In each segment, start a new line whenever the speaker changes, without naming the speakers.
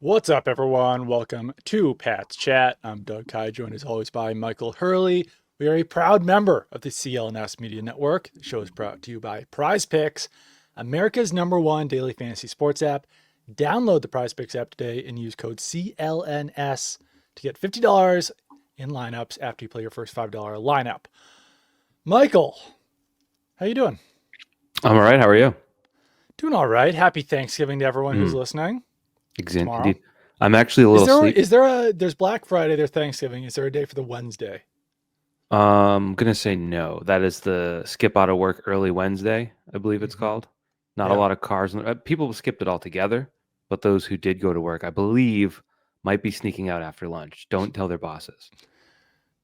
What's up, everyone? Welcome to Pat's Chat. I'm Doug Kyed, joined as always by Michael Hurley. We are a proud member of the CLNS Media Network. The show is brought to you by Prize Picks, America's #1 daily fantasy sports app. Download the Prize Picks app today and use code CLNS to get $50 in lineups after you play your first $5 lineup. Michael, how you doing?
I'm all right. How are you?
Doing all right. Happy Thanksgiving to everyone who's
Mm,
listening. Tomorrow.
indeed. I'm actually a
Is
little
there
sleep.
is there a there's Black Friday, there's Thanksgiving. Is there a day for the Wednesday?
I'm gonna say no. That is the skip out of work early Wednesday, I believe it's
Hmm.
called. Not a
Yeah.
lot of cars. People skipped it altogether, but those who did go to work, I believe, might be sneaking out after lunch. Don't tell their bosses.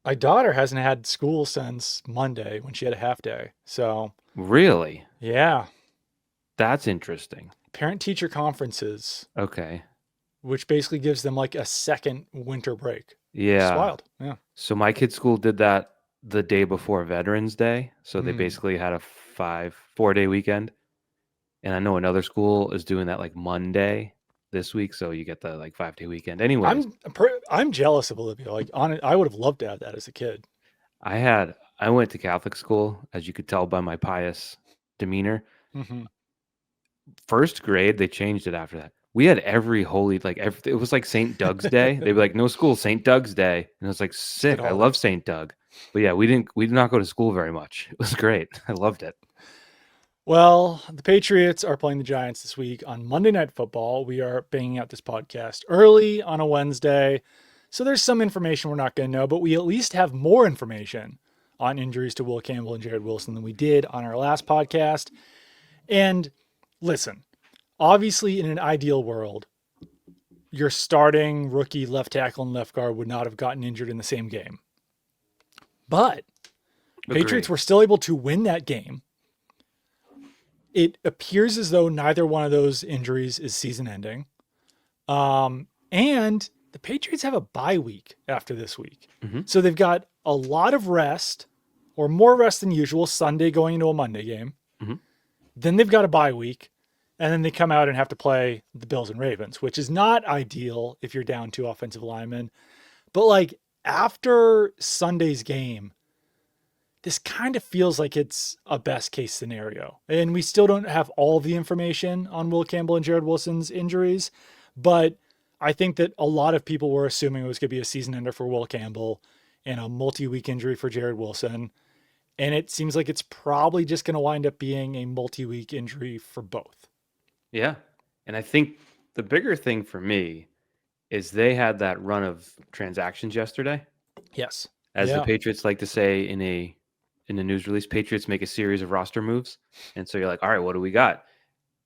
My daughter hasn't had school since Monday when she had a half day. So,
Really?
yeah,
That's interesting.
parent teacher conferences,
Okay.
which basically gives them like a second winter break. It's
Yeah.
wild. Yeah.
So my kid's school did that the day before Veterans Day. So they
Mm.
basically had a 4-day weekend. And I know another school is doing that like Monday this week, so you get the like 5-day weekend. Anyways,
I'm jealous of Olivia. Like I would have loved to have that as a kid.
I went to Catholic school, as you could tell by my pious demeanor.
Hmm.
First grade, they changed it after that. We had every holy it was like St. Doug's Day. They'd be like, no school, St. Doug's Day. And I was like,
It's a good
sick. I
holiday.
love St. Doug. But yeah, we did not go to school very much. It was great. I loved it.
Well, the Patriots are playing the Giants this week on Monday Night Football. We are banging out this podcast early on a Wednesday. So there's some information we're not going to know, but we at least have more information on injuries to Will Campbell and Jared Wilson than we did on our last podcast. And listen, obviously, in an ideal world, your starting rookie left tackle and left guard would not have gotten injured in the same game. But Patriots
Agree.
were still able to win that game. It appears as though neither one of those injuries is season ending. And the Patriots have a bye week after this week.
Hmm.
So they've got a lot of rest or more rest than usual Sunday going into a Monday game.
Hmm.
Then they've got a bye week. And then they come out and have to play the Bills and Ravens, which is not ideal if you're down two offensive linemen. But like after Sunday's game, this kind of feels like it's a best case scenario. And we still don't have all the information on Will Campbell and Jared Wilson's injuries, but I think that a lot of people were assuming it was going to be a season ender for Will Campbell and a multi-week injury for Jared Wilson. And it seems like it's probably just going to wind up being a multi-week injury for both.
Yeah. And I think the bigger thing for me is they had that run of transactions yesterday.
Yes.
As the
Yeah.
Patriots like to say in a news release, Patriots make a series of roster moves. And so you're like, all right, what do we got?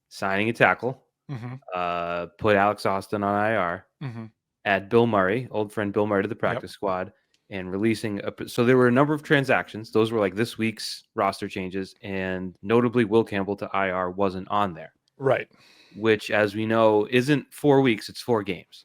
Signing a tackle,
Mm-hmm.
put Alex Austin on IR,
Mm-hmm.
add Bill Murray, old friend Bill Murray to the
Yep.
practice squad, and releasing so there were a number of transactions. Those were like this week's roster changes, and notably Will Campbell to IR wasn't on there,
Right.
which, as we know, isn't 4 weeks, it's 4 games.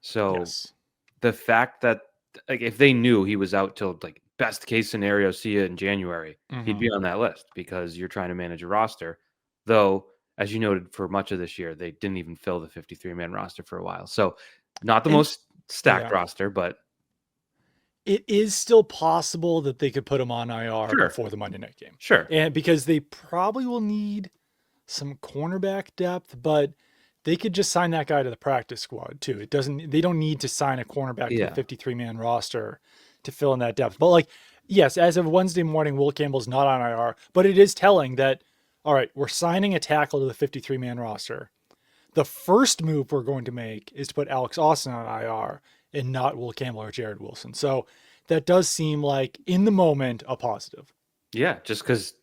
So
Yes.
the fact that like if they knew he was out till like best case scenario, see you in January, he'd
Mm-hmm.
be on that list because you're trying to manage a roster. Though, as you noted, for much of this year, they didn't even fill the 53-man roster for a while. So not the
And
most stacked
yeah,
roster, but
it is still possible that they could put him on IR
sure,
before the Monday night game.
sure.
And because they probably will need some cornerback depth, but they could just sign that guy to the practice squad too. They don't need to sign a cornerback to the
Yeah.
53-man roster to fill in that depth. But like, yes, as of Wednesday morning, Will Campbell's not on IR, but it is telling that, all right, we're signing a tackle to the 53-man roster. The first move we're going to make is to put Alex Austin on IR and not Will Campbell or Jared Wilson. So that does seem like in the moment a positive.
Yeah, just because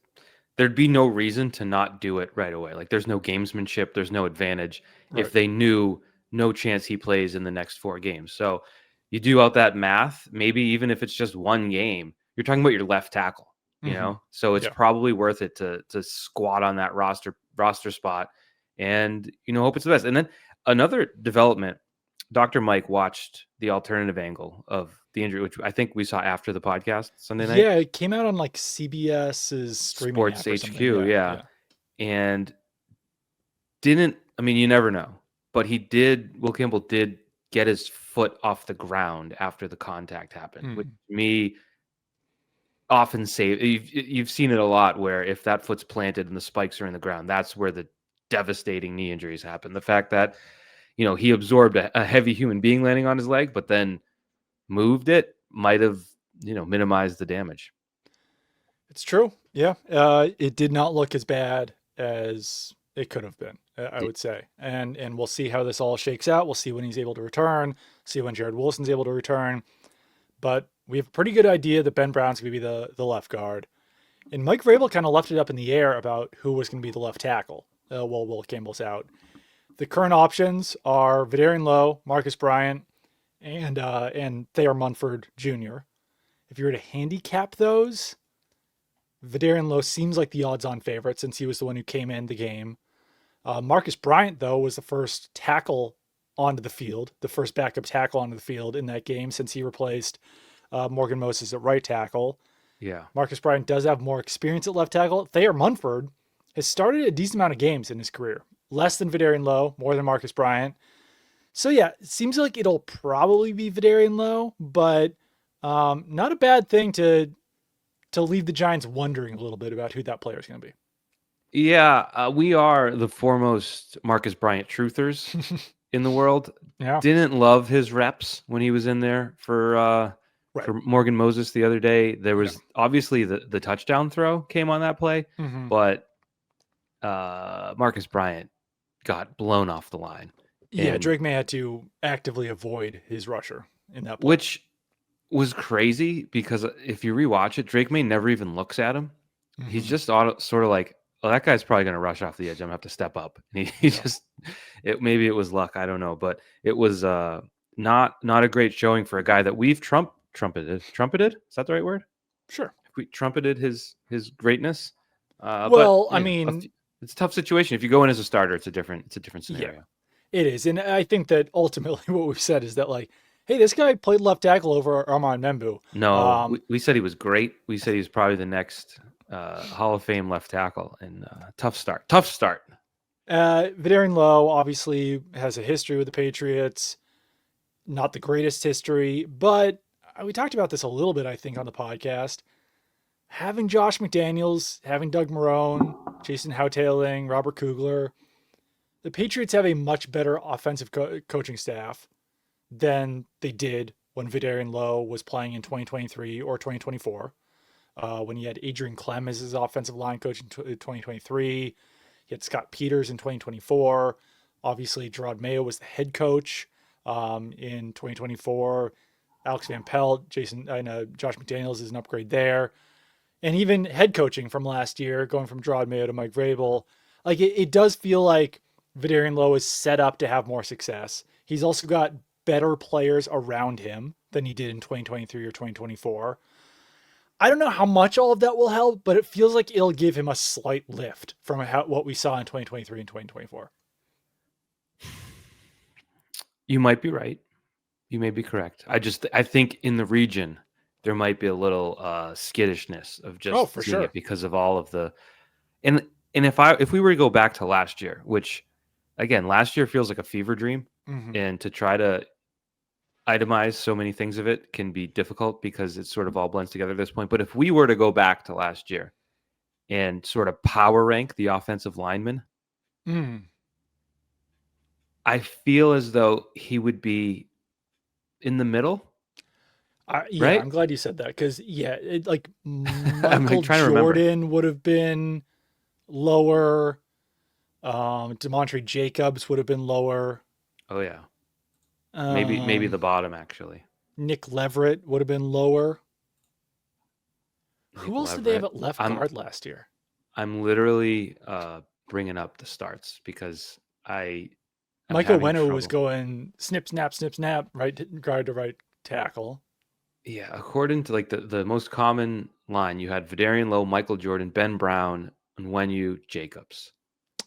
there'd be no reason to not do it right away. Like there's no gamesmanship, there's no advantage if
Right.
they knew no chance he plays in the next 4 games. So you do out that math, maybe even if it's just one game, you're talking about your left tackle, you
Mm-hmm.
know? So it's
Yeah.
probably worth it to squat on that roster spot and hope it's the best. And then another development, Dr. Mike watched the alternative angle of the injury, which I think we saw after the podcast Sunday night.
Yeah, it came out on like CBS's streaming
Sports
app or something.
HQ,
Yeah,
yeah.
yeah.
And didn't, I mean, you never know. but Will Campbell did get his foot off the ground after the contact happened, which to me often you've seen it a lot where if that foot's planted and the spikes are in the ground, that's where the devastating knee injuries happen. The fact that, he absorbed a heavy human being landing on his leg, but then moved it might have, minimized the damage.
It's true. Yeah. It did not look as bad as it could have been, I would say. And we'll see how this all shakes out. We'll see when he's able to return, see when Jared Wilson's able to return. But we have a pretty good idea that Ben Brown's going to be the left guard. And Mike Vrabel kind of left it up in the air about who was going to be the left tackle while Will Campbell's out. The current options are Vidarian Lowe, Marcus Bryant, and Thayer Munford Jr. If you were to handicap those, Vidarian Lowe seems like the odds-on favorite since he was the one who came in the game. Marcus Bryant, though, was the first tackle onto the field, the first backup tackle onto the field in that game since he replaced Morgan Moses at right tackle.
Yeah.
Marcus Bryant does have more experience at left tackle. Thayer Munford has started a decent amount of games in his career. Less than Vidarian Lowe, more than Marcus Bryant. So yeah, it seems like it'll probably be Vidarian Lowe, but not a bad thing to leave the Giants wondering a little bit about who that player is going to be.
Yeah, we are the foremost Marcus Bryant truthers in the world.
Yeah.
Didn't love his reps when he was in there for Morgan Moses the other day. There was obviously the touchdown throw came on that play, but Marcus Bryant got blown off the line.
Yeah, Drake Maye had to actively avoid his rusher in that play.
Which was crazy because if you rewatch it, Drake Maye never even looks at him. He's just sort of like, oh, that guy's probably going to rush off the edge. I'm going to have to step up. And maybe it was luck. I don't know. But it was not a great showing for a guy that we've trumpeted. Trumpeted? Is that the right word?
Sure.
We trumpeted his greatness. It's a tough situation. If you go in as a starter, it's a different scenario.
Yeah, it is. And I think that ultimately what we've said is that, like, hey, this guy played left tackle over Armand Membu.
No, we said he was great. We said he was probably the next Hall of Fame left tackle. And tough start.
Vidarian Lowe obviously has a history with the Patriots. Not the greatest history, but we talked about this a little bit, I think, on the podcast. Having Josh McDaniels, having Doug Marrone, Jason Houtailing, Robert Kugler, the Patriots have a much better offensive coaching staff than they did when Vidarian Lowe was playing in 2023 or 2024. When he had Adrian Clem as his offensive line coach in 2023. He had Scott Peters in 2024. Obviously, Gerard Mayo was the head coach in 2024. Alex Van Pelt, Josh McDaniels is an upgrade there. And even head coaching from last year, going from Gerard Mayo to Mike Vrabel. Like, it does feel like Vidarian Lowe is set up to have more success. He's also got better players around him than he did in 2023 or 2024. I don't know how much all of that will help, but it feels like it'll give him a slight lift from what we saw in 2023 and 2024.
You might be right. You may be correct. I think in the region there might be a little skittishness of just seeing it because of all of the and if we were to go back to last year, which again last year feels like a fever dream, and to try to itemize so many things of it can be difficult because it sort of all blends together at this point. But if we were to go back to last year and sort of power rank the offensive linemen, I feel as though he would be in the middle. Right?
I'm glad you said that because, Michael Jordan would have been lower. Demontre Jacobs would have been lower.
Oh, yeah. Maybe the bottom, actually.
Nick Leverett would have been lower. Who else did they have at left guard last year?
I'm literally bringing up the starts because
Michael Wenu was going snip, snap, right guard to right tackle.
Yeah, according to the most common line, you had Vidarian Lowe, Michael Jordan, Ben Brown, and Wenu Jacobs.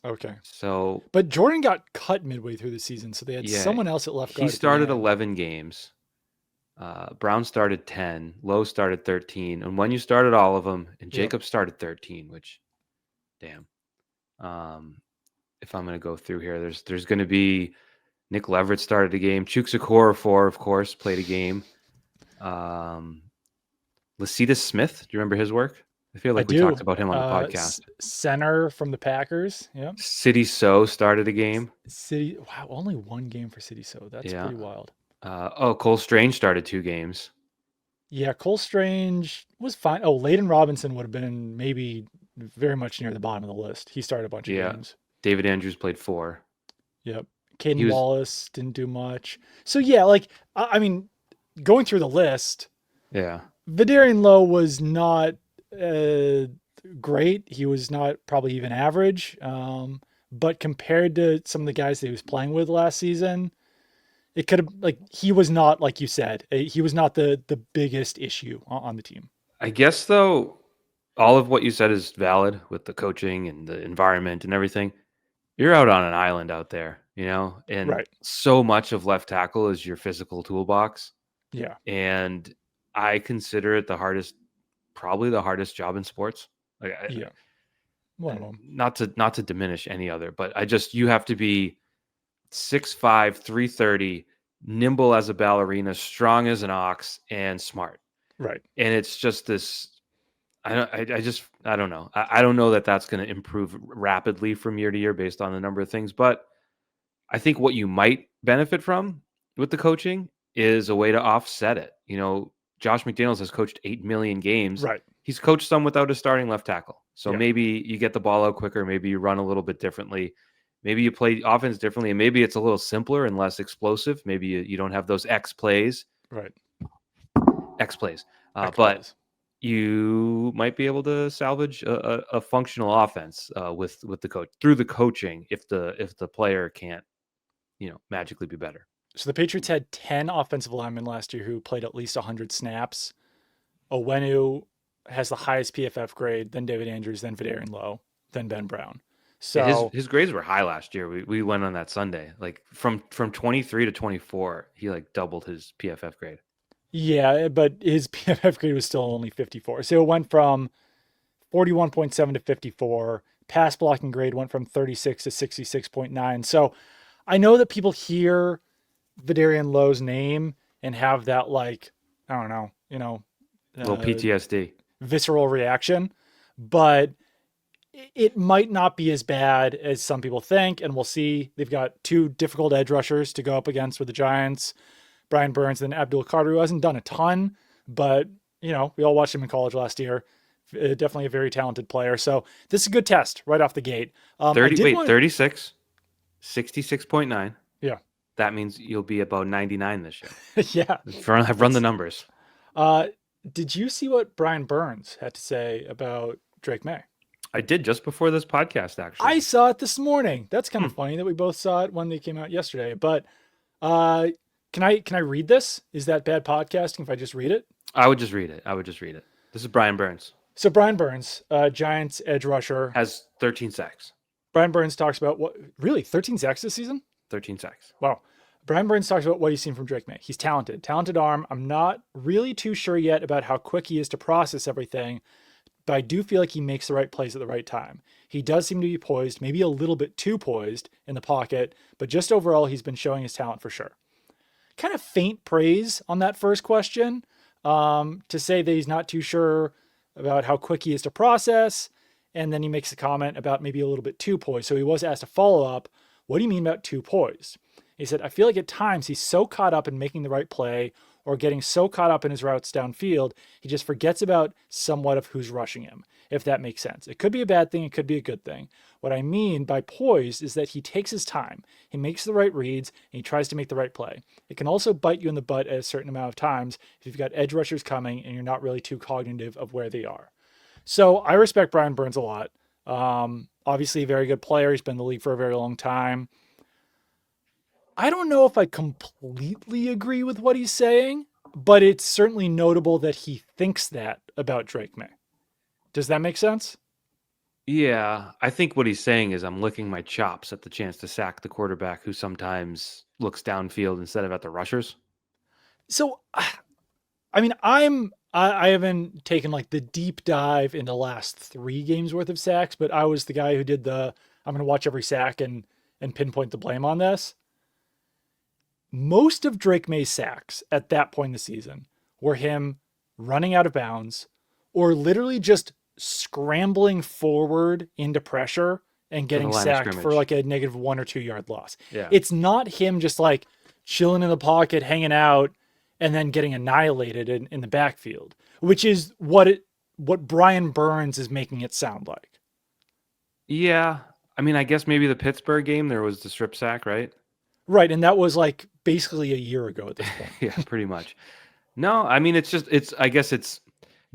Okay.
So,
but Jordan got cut midway through the season, so they had someone else at left guard.
He started 11 games. Brown started 10. Lowe started 13. And Wenu started all of them, and Jacobs started 13. Which, damn. If I'm going to go through here, there's going to be Nick Leverett started a game. Chukwuekorfor, of course, played a game. Lecitus Smith, do you remember his work? I feel
I
like we talked
do.
about him on the podcast.
Center from the Packers. Yeah.
City So started a game.
City. Wow. Only one game for City. So that's
Yeah.
pretty wild.
Cole Strange started 2 games.
Yeah. Cole Strange was fine. Oh, Layden Robinson would have been maybe very much near the bottom of the list. He started a bunch of games.
David Andrews played 4.
Yep.
He
Caden
was
Wallace didn't do much. So yeah, like I mean, going through the list,
yeah.
Vidarian Lowe was not great. He was not probably even average. But compared to some of the guys that he was playing with last season, it could have like he was not like you said. He was not the biggest issue on the team.
I guess though, all of what you said is valid with the coaching and the environment and everything. You're out on an island out there, and
Right.
so much of left tackle is your physical toolbox.
Yeah.
And I consider it probably the hardest job in sports.
Yeah. One of them.
Not to diminish any other, but you have to be 6'5", 330, nimble as a ballerina, strong as an ox, and smart.
Right.
And it's just this. I don't know. I don't know that that's going to improve rapidly from year to year based on the number of things. But I think what you might benefit from with the coaching is a way to offset it. Josh McDaniels has coached 8 million games.
Right.
He's coached some without a starting left tackle. So
Yeah.
maybe you get the ball out quicker. Maybe you run a little bit differently. Maybe you play offense differently, and maybe it's a little simpler and less explosive. Maybe you don't have those X plays.
Right.
X plays.
X
But
plays.
you might be able to salvage a functional offense with the coach through the coaching if the player can't magically be better.
So the Patriots had 10 offensive linemen last year who played at least 100 snaps. Owenu has the highest PFF grade, then David Andrews, then Vidarian Lowe, then Ben Brown. So
his grades were high last year. We went on that Sunday. Like from 23 to 24, he like doubled his PFF grade.
yeah, but his PFF grade was still only 54. So it went from 41.7 to 54. Pass blocking grade went from 36 to 66.9. So I know that people hear Vidarian Lowe's name and have that like, I don't know,
Little PTSD.
visceral reaction, but it might not be as bad as some people think. And we'll see. They've got 2 difficult edge rushers to go up against with the Giants, Brian Burns and Abdul Carter, who hasn't done a ton, but we all watched him in college last year. Definitely a very talented player. So this is a good test right off the gate.
36, 66.9.
Yeah.
That means you'll be about 99 this year.
Yeah.
I've run the numbers.
Did you see what Brian Burns had to say about Drake Maye?
I did just before this podcast, actually.
I saw it this morning. That's kind of funny that we both saw it when they came out yesterday. But can I read this? Is that bad podcasting if I just read it?
I would just read it. This is Brian Burns.
So Brian Burns, Giants edge rusher,
has 13 sacks.
Brian Burns talks about 13 sacks this season?
13 sacks.
Wow. Brian Burns talks about what he's seen from Drake Maye. He's talented arm. I'm not really too sure yet about how quick he is to process everything, but I do feel like he makes the right plays at the right time. He does seem to be poised, maybe a little bit too poised in the pocket, but just overall, he's been showing his talent for sure. Kind of faint praise on that first question to say that he's not too sure about how quick he is to process. And then he makes a comment about maybe a little bit too poised. So he was asked a follow-up, what do you mean about too poised? He said, I feel like at times he's so caught up in making the right play or getting so caught up in his routes downfield, he just forgets about somewhat of who's rushing him, if that makes sense. It could be a bad thing. It could be a good thing. What I mean by poised is that he takes his time. He makes the right reads and he tries to make the right play. It can also bite you in the butt at a certain amount of times if you've got edge rushers coming and you're not really too cognitive of where they are. So I respect Brian Burns a lot. Obviously a very good player. He's been in the league for a very long time. I don't know if I completely agree with what he's saying, but it's certainly notable that he thinks that about Drake Maye. Does that make sense?
Yeah, I think what he's saying is I'm licking my chops at the chance to sack the quarterback who sometimes looks downfield instead of at the rushers.
So, I mean, I haven't taken like the deep dive in the last 3 games worth of sacks, but I was the guy who did I'm going to watch every sack and pinpoint the blame on this. most of Drake May's sacks at that point in the season were him running out of bounds or literally just scrambling forward into pressure and
To the
getting
line of
sacked for
scrimmage.
like a negative 1 or 2 yard loss.
Yeah.
It's not him just like chilling in the pocket, hanging out, and then getting annihilated in the backfield, which is what Brian Burns is making it sound like.
Yeah. I mean, I guess maybe the Pittsburgh game, there was the strip sack, right?
Right. And that was like basically a year ago at this point.
Yeah, pretty much. No, I mean, I guess it's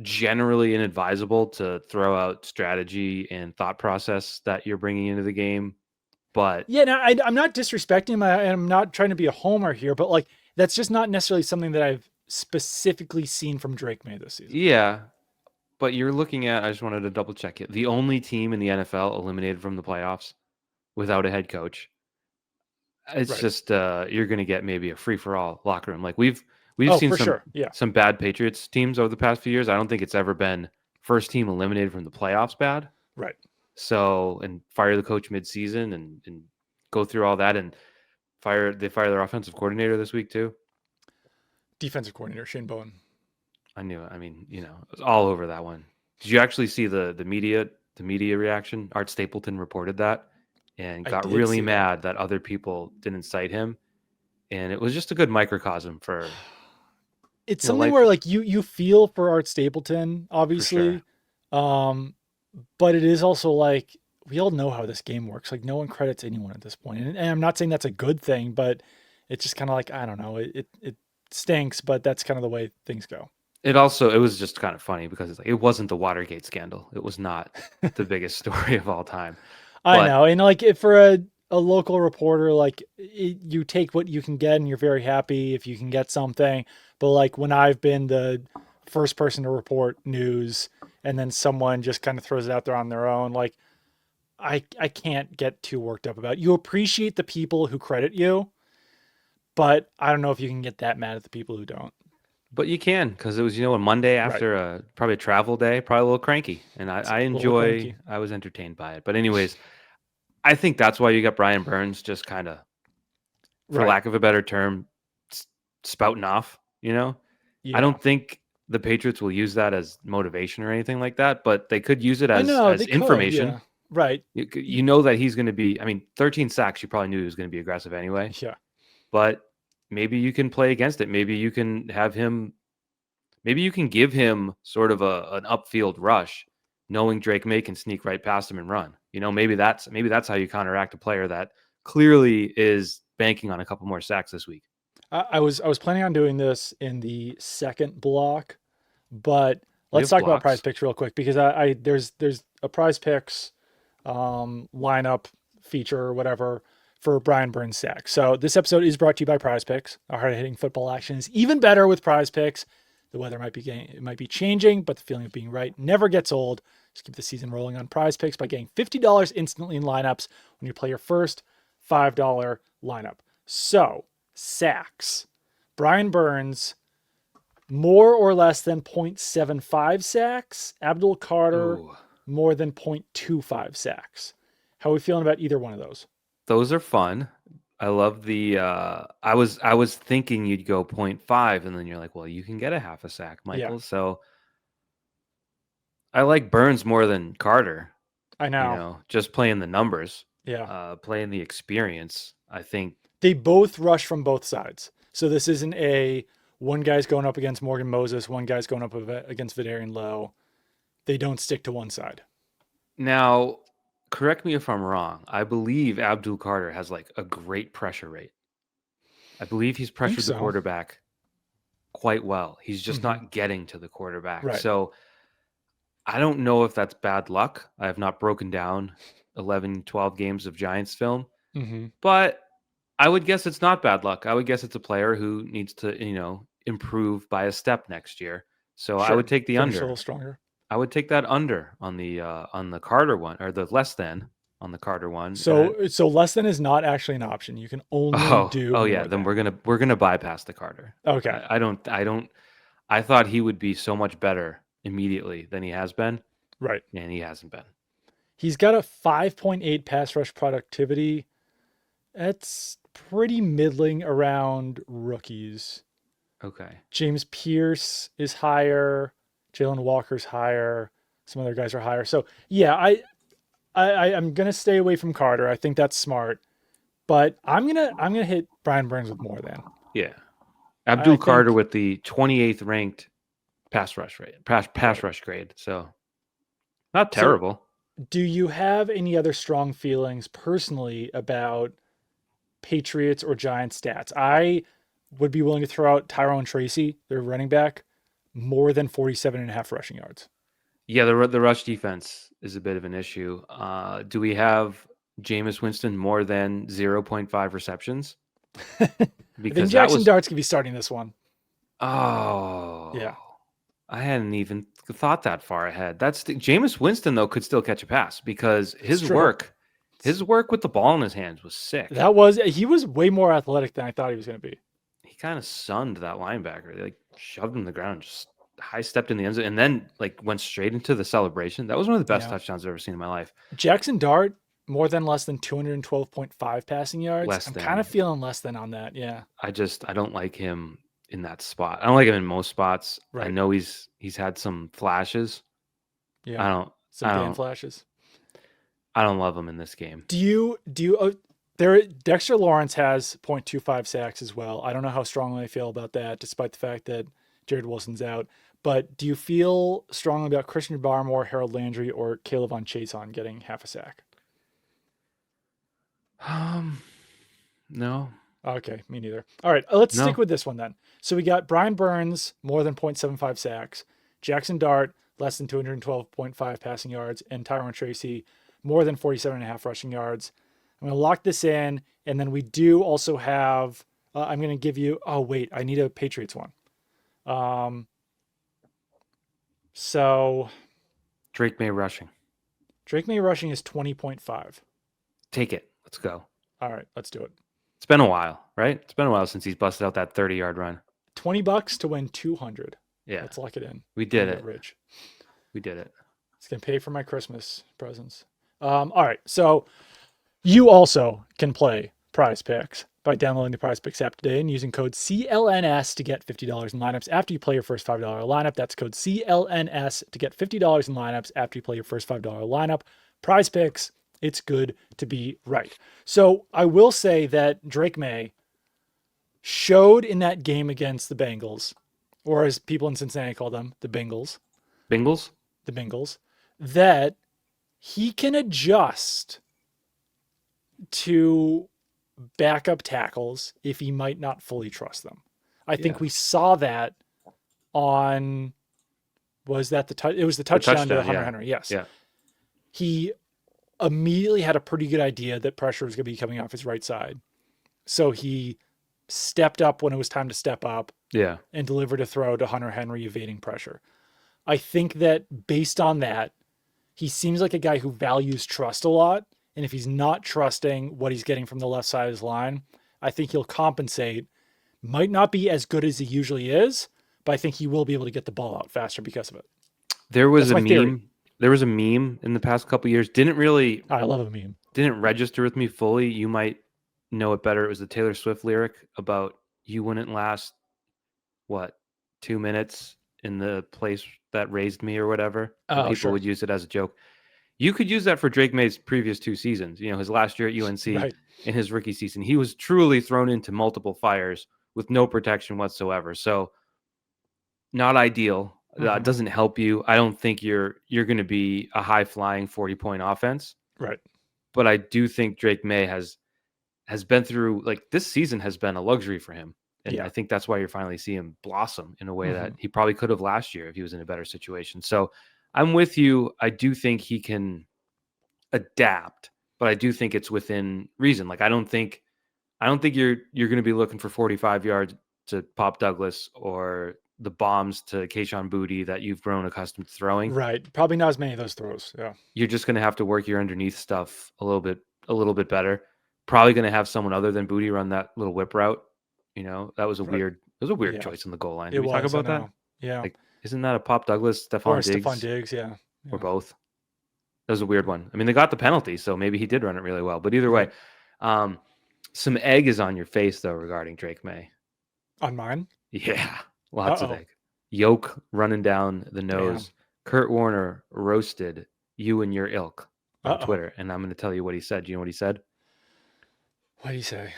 generally inadvisable to throw out strategy and thought process that you're bringing into the game. But
Yeah, no, I'm not disrespecting him. I'm not trying to be a homer here, but like that's just not necessarily something that I've specifically seen from Drake Maye this season.
yeah, but you're looking at, I just wanted to double check it. The only team in the NFL eliminated from the playoffs without a head coach. It's
Right.
just you're going to get maybe a free for all locker room. Like we've
Oh,
seen
for sure. Yeah.
some bad Patriots teams over the past few years. I don't think it's ever been first team eliminated from the playoffs bad.
Right.
So and fire the coach mid-season and go through all that and fire their offensive coordinator this week too.
Defensive coordinator Shane Bowen.
I knew it. I mean, it was all over that one. Did you actually see the media reaction? Art Stapleton reported that and
I
got
did
really
see that.
mad that other people didn't cite him. And it was just a good microcosm for
It's something
life
where like you feel for Art Stapleton,
for sure.
obviously. But it is also like we all know how this game works. Like no one credits anyone at this point. And I'm not saying that's a good thing, but it's just kind of like, I don't know, it stinks, but that's kind of the way things go.
It was just kind of funny because it's like it wasn't the Watergate scandal. It was not the biggest story of all time.
I
But
know. And like if for a local reporter, like you take what you can get and you're very happy if you can get something. But like when I've been the first person to report news and then someone just kind of throws it out there on their own, like I can't get too worked up about it. You appreciate the people who credit you, but I don't know if you can get that mad at the people who don't.
you can because it was a Monday
Right.
after probably a travel day, probably a little cranky, and
It's a little cranky.
I was entertained by it. But anyways, I think that's why you got Brian Burns just kind of, for
Right.
lack of a better term, spouting off. I
Yeah.
don't think the Patriots will use that as motivation or anything like that, but they could use it
I know
as
they could.
information.
Yeah. Right.
You know that he's going to be. I mean, 13 sacks. You probably knew he was going to be aggressive anyway.
Yeah.
But maybe you can play against it. Maybe you can have him. Maybe you can give him sort of an upfield rush, knowing Drake Maye can sneak right past him and run. Maybe that's how you counteract a player that clearly is banking on a couple more sacks this week.
I was planning on doing this in the second block, but
We
let's
have
talk about Prize
blocks.
Picks real quick because I there's a Prize Picks lineup feature or whatever for Brian Burns sack. So this episode is brought to you by Prize Picks. Our hard hitting football action is even better with Prize Picks. The weather it might be changing, but the feeling of being right never gets old. Just keep the season rolling on Prize Picks by getting $50 instantly in lineups when you play your first $5 lineup. So sacks. Brian Burns, more or less than 0.75 sacks. Abdul Carter,
Ooh,
more than 0.25 sacks. How are we feeling about either one of those?
those are fun. I love the. I was thinking you'd go 0.5, and then you're like, well, you can get a half a sack,
Yeah,
Michael. So I like Burns more than Carter.
I know.
Just playing the numbers,
Yeah.
playing the experience. I think.
They both rush from both sides. So this isn't a one guy's going up against Morgan Moses, one guy's going up against Vidarian Lowe. They don't stick to one side.
Now, correct me if I'm wrong. I believe Abdul Carter has like a great pressure rate. I believe he's
I think
pressured the
so.
quarterback quite well. He's just
Mm-hmm.
not getting to the quarterback.
Right.
So I don't know if that's bad luck. I have not broken down 11, 12 games of Giants film,
Mm-hmm.
but I would guess it's not bad luck. I would guess it's a player who needs to, improve by a step next year. So I would
Sure.
take the
Finish a
under.
little stronger.
I would take that under on the Carter one, or the less than on the Carter one.
So less than is not actually an option. You can only do
Oh
more
yeah, then
than.
we're gonna bypass the Carter.
Okay.
I don't. I thought he would be so much better immediately than he has been,
Right.
and he hasn't been.
He's got a 5.8 pass rush productivity. That's pretty middling around rookies.
Okay.
James Pierce is higher. Jalen Walker's higher. Some other guys are higher. So yeah, I'm gonna stay away from Carter. I think that's smart. But I'm gonna hit Brian Burns with more than.
Yeah.
I
Abdul Carter
think
with the 28th ranked pass rush rate, pass
right.
rush grade. So not
So
terrible.
do you have any other strong feelings personally about Patriots or Giants stats? I would be willing to throw out Tyrone Tracy, their running back, more than 47.5 rushing yards.
Yeah, the rush defense is a bit of an issue. Do we have Jameis Winston more than 0.5 receptions?
I think
Because that
Jackson
was
Dart's gonna be starting this one.
oh,
Yeah,
I hadn't even thought that far ahead. That's Jameis Winston though could still catch a pass because
it's true.
his work with the ball in his hands was sick.
He was way more athletic than I thought he was gonna be.
He kind of sunned that linebacker. They like shoved him to the ground, just high stepped in the end zone, and then like went straight into the celebration. That was one of the best
Yeah.
touchdowns I've ever seen in my life.
Jackson Dart, more than less than 212.5 passing yards.
Less
I'm kind
than.
of feeling less than on that. Yeah.
I don't like him in that spot. I don't like him in most spots. I
Right.
know he's had some flashes.
Yeah.
I don't
Some
I
damn
don't
flashes.
I don't love him in this game.
Dexter Lawrence has 0.25 sacks as well. I don't know how strongly I feel about that, despite the fact that Jared Wilson's out. But do you feel strongly about Christian Barmore, Harold Landry, or Caleb Von Chason getting half a sack?
No.
Okay, me neither. All right, let's
No.
stick with this one then. So we got Brian Burns, more than 0.75 sacks, Jackson Dart, less than 212.5 passing yards, and Tyrone Tracy, more than 47.5 rushing yards. I'm going to lock this in, and then we do also have, I'm going to give you, oh, wait, I need a Patriots one. So
Drake Maye rushing.
Drake Maye rushing is 20.5.
Take it. Let's go.
All right, let's do it.
It's been a while, right? It's been a while since he's busted out that 30-yard run.
$20 to win 200.
Yeah.
Let's lock it in.
We did
Get
it.
rich.
We did it.
It's going to pay for my Christmas presents. All right. So you also can play Prize Picks by downloading the Prize Picks app today and using code CLNS to get $50 in lineups after you play your first $5 lineup. That's code CLNS to get $50 in lineups after you play your first $5 lineup. Prize Picks, it's good to be right. So I will say that Drake Maye showed in that game against the Bengals, or as people in Cincinnati call them, the Bengals,
Bengals?
that he can adjust to backup tackles if he might not fully trust them. I think we saw that on, was that it was the touchdown to Hunter Henry. Yes.
Yeah.
He immediately had a pretty good idea that pressure was going to be coming off his right side. So he stepped up when it was time to step up.
Yeah.
And delivered a throw to Hunter Henry evading pressure. I think that based on that, he seems like a guy who values trust a lot. And if he's not trusting what he's getting from the left side of his line, I think he'll compensate. Might not be as good as he usually is, but I think he will be able to get the ball out faster because of it.
There was
That's
a
my
meme.
theory.
There was a meme in the past couple of years.
I love a meme.
Didn't register with me fully. You might know it better. It was the Taylor Swift lyric about you wouldn't last 2 minutes in the place that raised me or whatever. People would use it as a joke. You could use that for Drake Maye's previous 2 seasons. His last year at UNC
Right.
in his rookie season. He was truly thrown into multiple fires with no protection whatsoever. So not ideal. That doesn't help you. I don't think you're going to be a high-flying 40-point offense.
Right.
But I do think Drake Maye has been through, this season has been a luxury for him. And I think that's why you're finally seeing him blossom in a way that he probably could have last year if he was in a better situation. So I'm with you. I do think he can adapt, but I do think it's within reason. I don't think you're going to be looking for 45 yards to Pop Douglas or the bombs to Kayshon Boutte that you've grown accustomed to throwing.
Right. Probably not as many of those throws. Yeah.
You're just going to have to work your underneath stuff a little bit better. Probably going to have someone other than Boutte run that little whip route. That was a weird choice on the goal line. Did we talk about that?
Yeah.
Isn't that a Pop Douglas, Stephon Diggs?
Stephon Diggs, yeah.
Or both? That was a weird one. I mean, they got the penalty, so maybe he did run it really well. But either way, Some egg is on your face though regarding Drake Maye.
On mine?
Yeah, lots of
Uh-oh.
egg. Yolk running down the nose.
Damn.
Kurt Warner roasted you and your ilk on
Uh-oh.
Twitter, and I'm going to tell you what he said. Do you know what he said?
What do you say?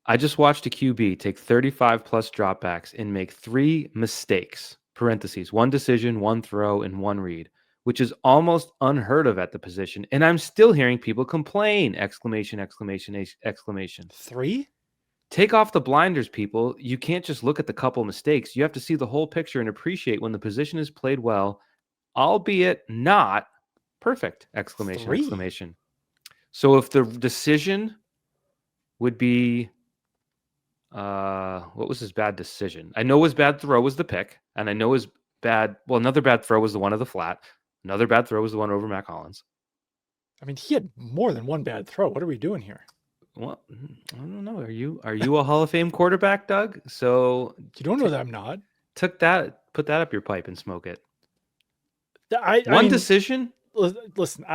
I just watched a QB take 35 plus dropbacks and make 3 mistakes. Parentheses, 1 decision, 1 throw, and 1 read, which is almost unheard of at the position. And I'm still hearing people complain! Exclamation, exclamation, exclamation.
3?
Take off the blinders, people. You can't just look at the couple mistakes. You have to see the whole picture and appreciate when the position is played well, albeit not perfect! Exclamation,
3?
exclamation. So if the decision would be, what was his bad decision? I know his bad throw was the pick, and I know his bad, well, another bad throw was the one of the flat. Another bad throw was the one over Mac Hollins.
I mean, he had more than one bad throw. What are we doing here?
Well, I don't know. Are you a Hall of Fame quarterback, Doug? So
You don't know that I'm not.
put that up your pipe and smoke it.
I
One
mean,
decision?
listen,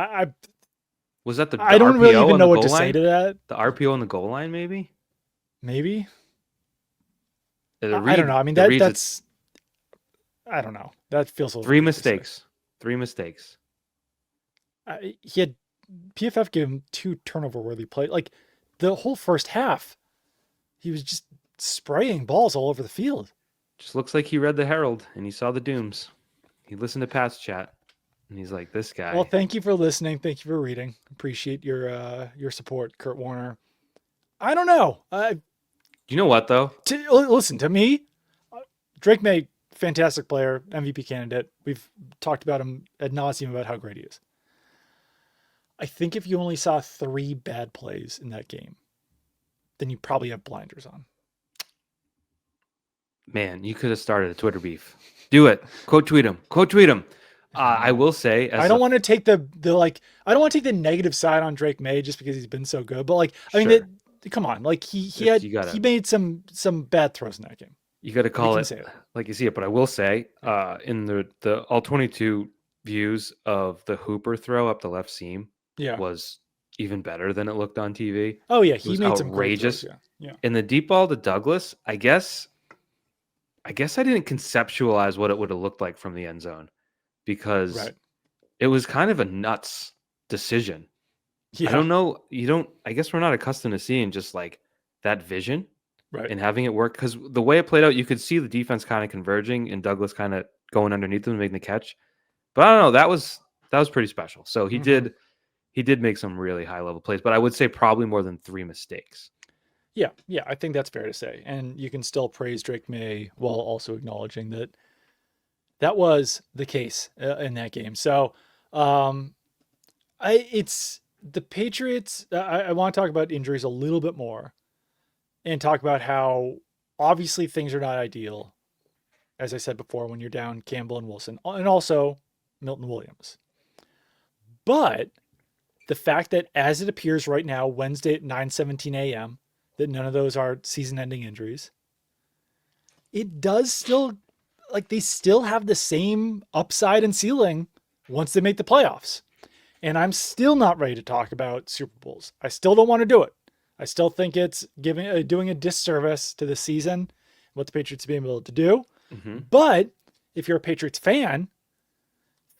Was that the
I don't
RPO
really even
on
know
the
what
goal
to say
line?
to that.
The RPO on the goal line, maybe?
Maybe.
The
I
read-
don't know. I mean,
the reads
that's. I don't know. That feels a little.
3
weird to say.
mistakes. 3 mistakes.
He had PFF gave him 2 turnover-worthy plays. Like the whole first half, he was just spraying balls all over the field.
Just looks like he read the Herald and he saw the dooms. He listened to Pat's chat and he's like, this guy.
Well, thank you for listening. Thank you for reading. Appreciate your support, Kurt Warner. I don't know.
You know what, though?
Listen, to me, Drake Maye, fantastic player, MVP candidate. We've talked about him ad nauseum about how great he is. I think if you only saw 3 bad plays in that game, then you probably have blinders on.
Man, you could have started a Twitter beef. Do it. Quote tweet him. Quote tweet him. I will say,
I don't want to take the I don't want to take the negative side on Drake Maye just because he's been so good. But like, I mean, come on, like he made some bad throws in that game.
You got to call it like you see it. But I will say, in the all 22 views of the Hooper throw up the left seam, was even better than it looked on TV.
Oh yeah, he made
outrageous.
some great throws, yeah.
In the deep ball to Douglas, I guess I didn't conceptualize what it would have looked like from the end zone because it was kind of a nuts decision. Yeah. I don't know. I guess we're not accustomed to seeing just like that vision and having it work, because the way it played out, you could see the defense kind of converging and Douglas kind of going underneath them and making the catch. But I don't know. That was pretty special. So he did make some really high level plays, but I would say probably more than 3 mistakes.
Yeah, I think that's fair to say. And you can still praise Drake Maye while also acknowledging that was the case in that game. So it's the Patriots. I want to talk about injuries a little bit more and talk about how obviously things are not ideal, as I said before, when you're down Campbell and Wilson, and also Milton Williams. But the fact that as it appears right now, Wednesday at 9:17 a.m., that none of those are season-ending injuries, it does still, like, they still have the same upside and ceiling once they make the playoffs. And I'm still not ready to talk about Super Bowls. I still don't want to do it. I still think it's doing a disservice to the season, what the Patriots have been able to do. Mm-hmm. But if you're a Patriots fan,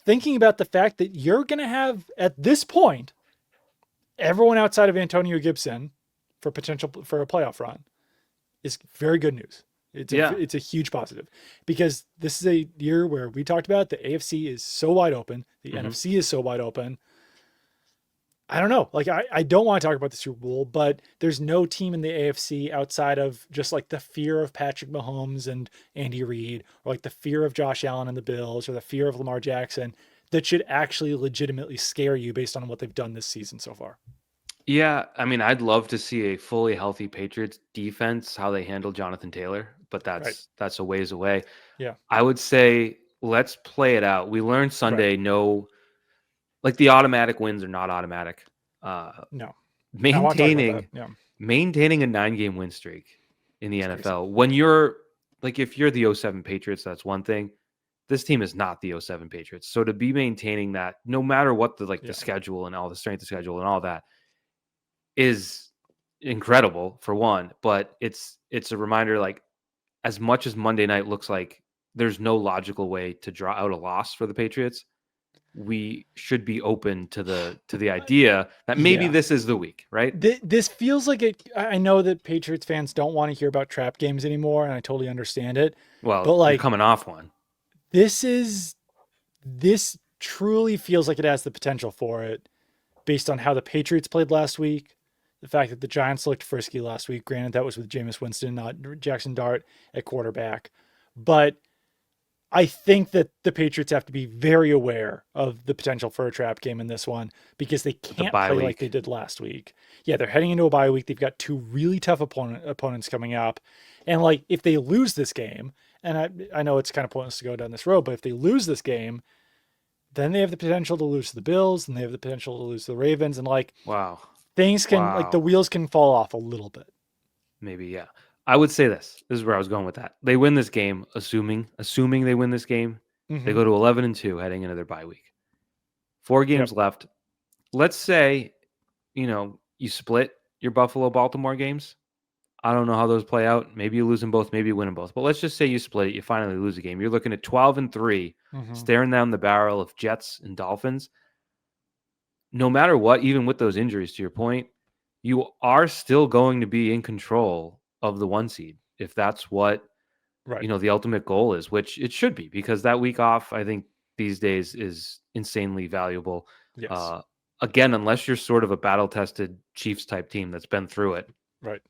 thinking about the fact that you're going to have, at this point, everyone outside of Antonio Gibson for potential for a playoff run is very good news. It's a huge positive, because this is a year where we talked about the AFC is so wide open. The NFC is so wide open. I don't know. Like, I don't want to talk about the Super Bowl, but there's no team in the AFC outside of just like the fear of Patrick Mahomes and Andy Reid, or like the fear of Josh Allen and the Bills, or the fear of Lamar Jackson, that should actually legitimately scare you based on what they've done this season so far.
Yeah, I mean, I'd love to see a fully healthy Patriots defense, how they handle Jonathan Taylor, but that's a ways away.
Yeah.
I would say let's play it out. We learned Sunday, like the automatic wins are not automatic.
No.
Maintaining a 9-game win streak in the NFL. Crazy. When you're like, if you're the 07 Patriots, that's one thing. This team is not the 07 Patriots. So to be maintaining that, no matter what the schedule and all the strength of schedule and all that, is incredible for one, but it's a reminder, like, as much as Monday night looks like there's no logical way to draw out a loss for the Patriots, we should be open to the idea that maybe
Yeah.
this is the week, right?
This feels like it. I know that Patriots fans don't want to hear about trap games anymore, and I totally understand it. But
Well, you're
like,
coming off one.
this truly feels like it has the potential for it, based on how the Patriots played last week, the fact that the Giants looked frisky last week. Granted, that was with Jameis Winston, not Jackson Dart at quarterback, but I think that the Patriots have to be very aware of the potential for a trap game in this one because they
With the
can't
bye
play like they
week.
did last week. Yeah, they're heading into a bye week. They've got two really tough opponents coming up. And like if they lose this game, and I know it's kind of pointless to go down this road, but if they lose this game, then they have the potential to lose to the Bills and they have the potential to lose to the Ravens. And like
Wow.
things can, like the
Wow.
wheels can fall off a little bit.
Maybe, yeah. I would say this. This is where I was going with that. They win this game, assuming they win this game, they
Mm-hmm.
go to 11-2 heading into their bye week. 4
Yep.
games left. Let's say, you split your Buffalo Baltimore games. I don't know how those play out. Maybe you lose them both, maybe you win them both. But let's just say you split it, you finally lose a game. You're looking at 12-3,
Mm-hmm.
staring down the barrel of Jets and Dolphins. No matter what, even with those injuries, to your point, you are still going to be in control of the 1 seed if that's what
Right.
the ultimate goal is, which it should be, because that week off, I think these days is insanely valuable.
Yes.
Uh, Again, unless you're sort of a battle tested Chiefs type team that's been through it,
Right.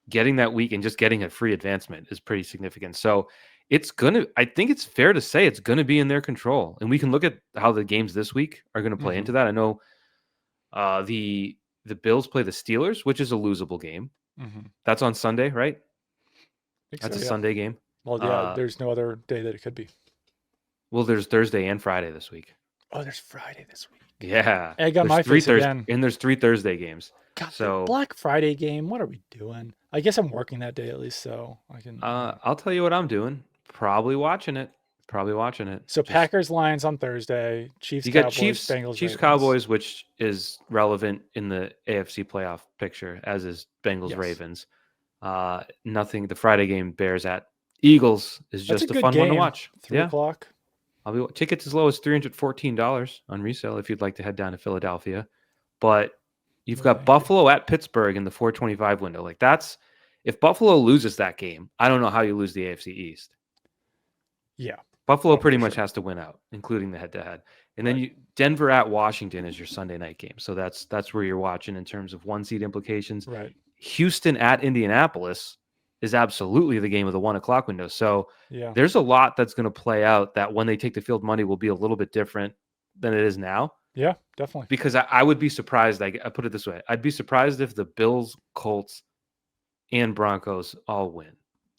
getting that week and just getting a free advancement is pretty significant. So I think it's fair to say it's going to be in their control. And we can look at how the games this week are going to play
Mm-hmm.
into that. I know the Bills play the Steelers, which is a losable game.
Mm-hmm.
That's on Sunday, right?
I think
That's
so.
a
Yeah.
Sunday game.
Well, yeah. There's no other day that it could be.
Well, there's Thursday and Friday this week.
Oh, there's Friday this week.
Yeah,
Egg on my face again.
and there's 3 Thursday games.
God, the
So
Black Friday game. What are we doing? I guess I'm working that day at least, so I can.
I'll tell you what I'm doing. Probably watching it.
So
Just
Packers Lions on Thursday. Chiefs
you got
Cowboys. Bengals
Chiefs
Ravens.
Cowboys, which is relevant in the AFC playoff picture, as is Bengals
Yes,
Ravens. Nothing. The Friday game, Bears at Eagles, is
that's a
just a
good
fun one to
game.
watch.
3 o'clock.
Tickets as low as $314 on resale if you'd like to head down to Philadelphia. But you've
No,
got
thank you.
Buffalo at Pittsburgh in the 425 window. Like, that's if Buffalo loses that game, I don't know how you lose the AFC East.
Yeah.
Buffalo
Oh,
pretty
for
much
sure.
has to win out, including the head-to-head. And
Right.
then Denver at Washington is your Sunday night game. So that's where you're watching in terms of 1 seed implications.
Right.
Houston at Indianapolis is absolutely the game of the 1 o'clock window. So
Yeah.
there's a lot that's going to play out that when they take the field, money will be a little bit different than it is now.
Yeah. Definitely.
Because I would be surprised. I put it this way: I'd be surprised if the Bills, Colts, and Broncos all win.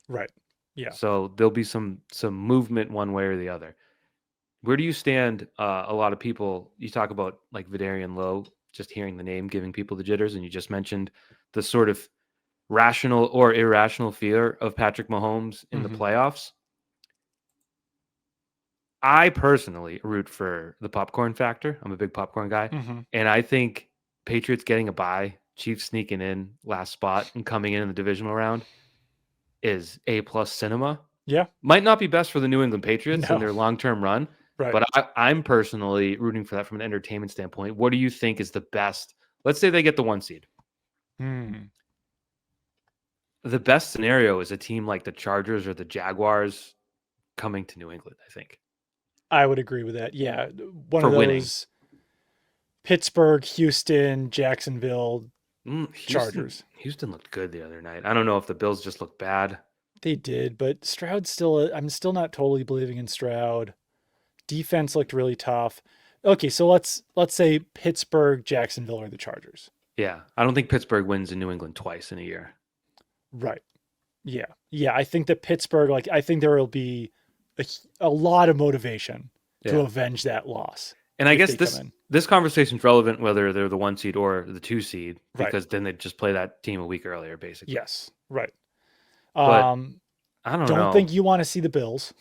Right. Yeah.
So there'll be some movement one way or the other. Where do you stand? A lot of people, you talk about like Vidarian Lowe, just hearing the name giving people the jitters, and you just mentioned the sort of rational or irrational fear of Patrick Mahomes in the
Mm-hmm.
playoffs. I personally root for the popcorn factor. I'm a big popcorn guy.
Mm-hmm.
And I think Patriots getting a bye, Chiefs sneaking in last spot and coming in the divisional round is A+ cinema.
Yeah.
Might not be best for the New England Patriots and
No.
their long-term run,
Right.
but I'm personally rooting for that from an entertainment standpoint. What do you think is the best? Let's say they get the 1 seed.
Hmm.
The best scenario is a team like the Chargers or the Jaguars coming to New England, I think,
I would agree with that. Yeah. One
for
of
winning.
those Pittsburgh, Houston, Jacksonville,
Houston
Chargers.
looked good the other night. I don't know if the Bills just looked bad.
They did, but Stroud still, I'm still not totally believing in Stroud. Defense looked really tough. Okay, so let's say Pittsburgh, Jacksonville are the Chargers.
Yeah, I don't think Pittsburgh wins in New England twice in a year.
Right. Yeah. Yeah, I think that Pittsburgh, like I think there will be a lot of motivation to
Yeah.
avenge that loss.
And I
if
guess
they come in.
this conversation's relevant whether they're the 1 seed or the 2 seed,
Right.
because then they just play that team a week earlier, basically.
Yes. Right.
But I don't know.
think you want to see the Bills.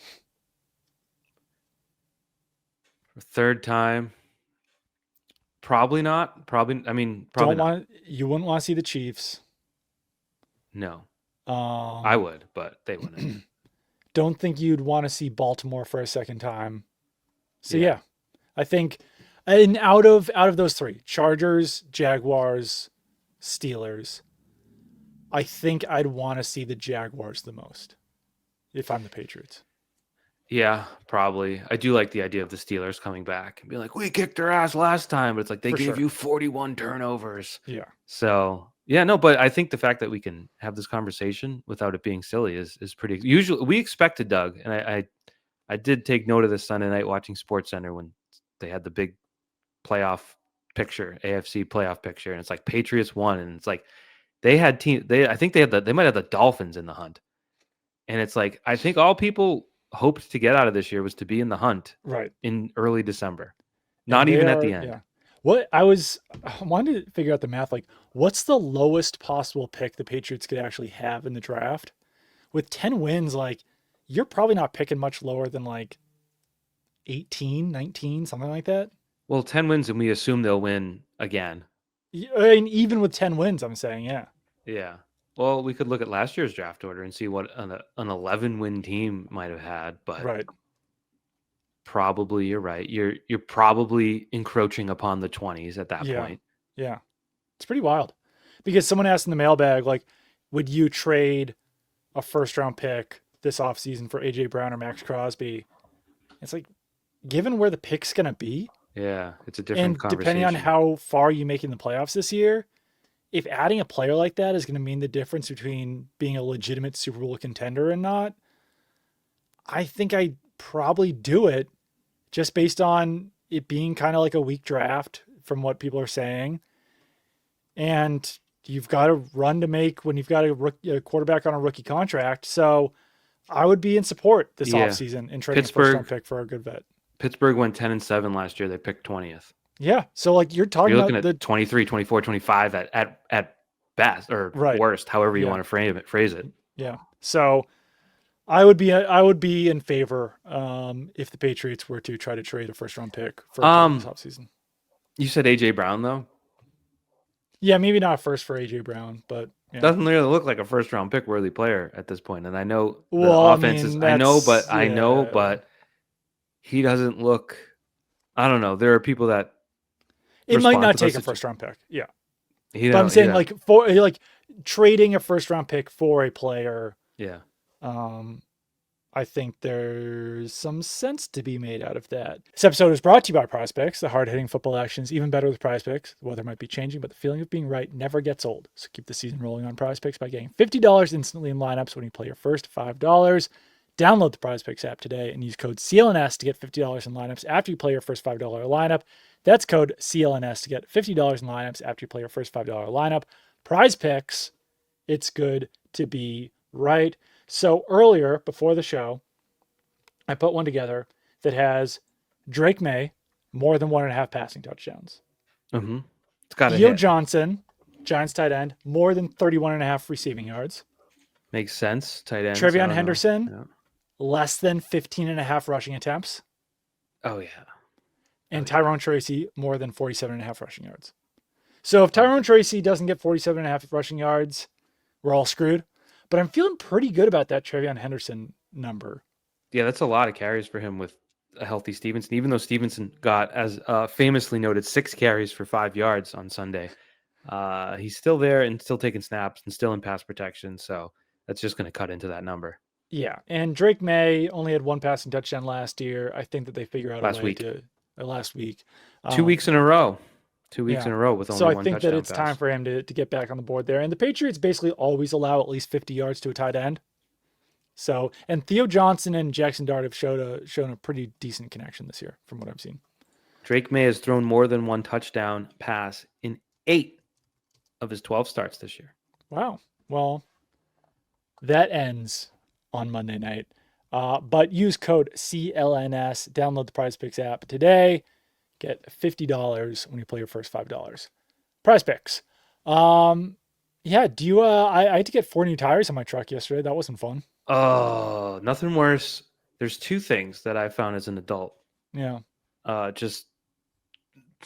Third time, probably not. Probably. I mean, probably
Don't
not.
want you wouldn't want to see the Chiefs.
No, I
Um,
would, but they wouldn't.
don't think you'd want to see Baltimore for a second time. So
Yeah.
yeah, I think, and out of those three, Chargers, Jaguars, Steelers, I think I'd want to see the Jaguars the most if I'm the Patriots.
Yeah, probably. I do like the idea of the Steelers coming back and be like, we kicked their ass last time, but it's like they
For
gave
sure.
you 41 turnovers.
Yeah.
So yeah, no, but I think the fact that we can have this conversation without it being silly is pretty. Usually, we expected Doug, and I did take note of this Sunday night watching Sports Center when they had the big playoff picture, AFC playoff picture, and it's like Patriots won, and it's like they had I think they might have the Dolphins in the hunt, and it's like I think all people hoped to get out of this year was to be in the hunt
Right.
in early December,
And
not
they
even at the
are,
end.
yeah. What I wanted to figure out the math. Like, what's the lowest possible pick the Patriots could actually have in the draft? With 10 wins, like, you're probably not picking much lower than like 18, 19, something like that.
Well, 10 wins, and we assume they'll win again.
I mean, even with 10 wins, I'm saying, yeah.
Yeah. Well, we could look at last year's draft order and see what an 11 win team might have had, but
Right.
probably you're right. You're probably encroaching upon the 20s at that
Yeah.
point.
Yeah. It's pretty wild. Because someone asked in the mailbag, like, would you trade a first round pick this offseason for AJ Brown or Max Crosby? It's like, given where the pick's going to be,
Yeah, it's a different
and depending on
conversation.
how far you make in the playoffs this year, if adding a player like that is going to mean the difference between being a legitimate Super Bowl contender and not, I think I'd probably do it just based on it being kind of like a weak draft from what people are saying. And you've got to run to make when you've got a quarterback on a rookie contract. So I would be in support this
Yeah.
offseason in trading a first round pick for a good vet.
Pittsburgh went 10-7 last year. They picked 20th.
Yeah. So like you're talking
You're looking
about
at 23, 24, 25 at best or
right.
worst, however you
Yeah.
want to phrase it.
Yeah. So I would be in favor if the Patriots were to try to trade a first round pick for this offseason.
You said AJ Brown though?
Yeah, maybe not first for AJ Brown, but yeah.
Doesn't really look like a first round pick worthy player at this point. And I know the
Well,
offense is I know, but he doesn't look I don't know. There are people that
it might
respond
not
to
take
those
a first round pick. Yeah.
He
But I'm
don't-
saying
yeah.
like for like trading a first round pick for a player,
yeah.
I think there's some sense to be made out of that. This episode is brought to you by Prize Picks. The hard-hitting football action is even better with Prize Picks. The weather might be changing, but the feeling of being right never gets old. So keep the season rolling on Prize Picks by getting $50 instantly in lineups when you play your first $5. Download the Prize Picks app today and use code CLNS to get $50 in lineups after you play your first $5 lineup. That's code CLNS to get $50 in lineups after you play your first $5 lineup. Prize Picks, it's good to be right. So earlier, before the show, I put one together that has Drake Maye, more than 1.5 passing touchdowns.
Mm-hmm. It's got
Theo Johnson, Giants tight end, more than 31.5 receiving yards.
Makes sense. Tight end.
Trevion Henderson, less than 15.5 rushing attempts.
Oh, yeah.
And Tyrone Tracy, more than 47.5 rushing yards. So if Tyrone Tracy doesn't get 47.5 rushing yards, we're all screwed. But I'm feeling pretty good about that Trevion Henderson number.
Yeah, that's a lot of carries for him with a healthy Stevenson. Even though Stevenson got, as famously noted, 6 carries for 5 yards on Sunday, he's still there and still taking snaps and still in pass protection. So that's just going to cut into that number.
Yeah, and Drake Maye only had 1 passing touchdown last year. I think that they figure out last week.
2 weeks in a row. 2 weeks in a row with only 1 touchdown.
So I think that it's time for him to get back on the board there. And the Patriots basically always allow at least 50 yards to a tight end. So, and Theo Johnson and Jackson Dart have shown a pretty decent connection this year from what I've seen.
Drake Maye has thrown more than 1 touchdown pass in 8 of his 12 starts this year.
Wow. Well, that ends on Monday night. But use code CLNS, download the Prize Picks app today. Get $50 when you play your first $5. Prize Picks. Yeah, do you I had to get 4 new tires on my truck yesterday. That wasn't fun.
Oh, nothing worse. There's 2 things that I found as an adult.
Yeah.
Just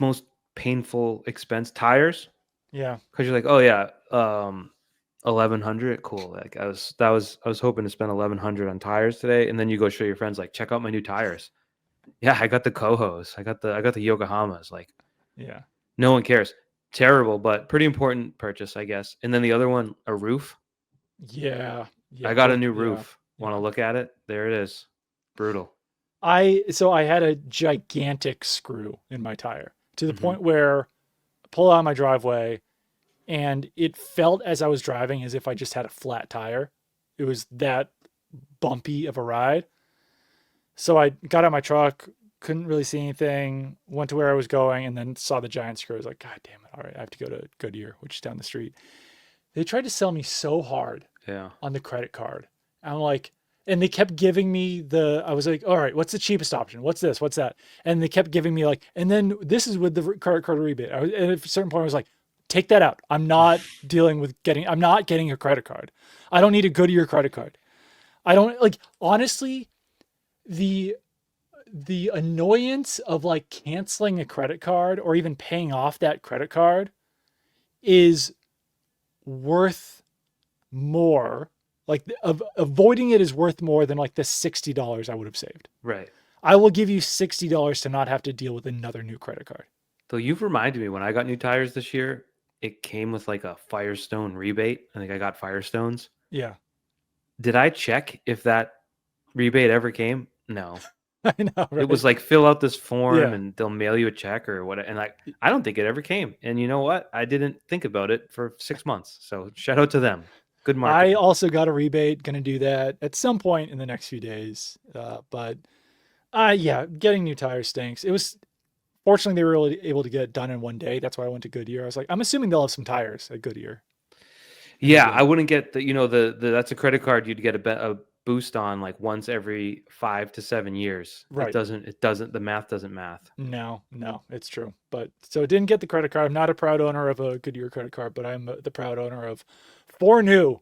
most painful expense, tires.
Yeah.
Because you're like, oh yeah, 1,100, cool. Like I was hoping to spend 1,100 on tires today, and then you go show your friends like, check out my new tires. Yeah, I got the Kohos. I got the Yokohamas. Like,
Yeah.
no one cares. Terrible, but pretty important purchase, I guess. And then the other one, a roof.
Yeah.
I
Yeah.
got a
Both,
new
yeah.
roof. Want to
Yeah.
look at it? There it is. Brutal.
So I had a gigantic screw in my tire to the
Mm-hmm.
point where I pull out my driveway and it felt as I was driving as if I just had a flat tire. It was that bumpy of a ride. So I got out my truck, couldn't really see anything, went to where I was going, and then saw the giant screw. I was like, God damn it. All right, I have to go to Goodyear, which is down the street. They tried to sell me so hard
Yeah.
on the credit card. I'm like, and they kept giving me I was like, all right, what's the cheapest option? What's this? What's that? And they kept giving me like, and then this is with the credit card rebate. And at a certain point, I was like, take that out. I'm not I'm not getting a credit card. I don't need a Goodyear credit card. I don't like, honestly, the annoyance of like canceling a credit card or even paying off that credit card is worth more. Like avoiding it is worth more than like the $60 I would have saved.
Right.
I will give you $60 to not have to deal with another new credit card.
So you've reminded me when I got new tires this year, it came with like a Firestone rebate. I think I got Firestones.
Yeah.
Did I check if that rebate ever came? No.
I know, right?
It was like fill out this form
Yeah.
and they'll mail you a check or what. And I don't think it ever came. And you know what? I didn't think about it for 6 months. So shout out to them. Good
I
marketing.
also got a rebate. Going to do that at some point in the next few days. But yeah, getting new tires stinks. It was fortunately they were really able to get it done in one day. That's why I went to Goodyear. I was like, I'm assuming they'll have some tires at Goodyear.
Yeah, I wouldn't get the that's a credit card you'd get a boost on like once every 5 to 7 years.
Right.
It doesn't the math doesn't math.
No, it's true. But so didn't get the credit card. I'm not a proud owner of a Goodyear credit card, but I'm the proud owner of 4 new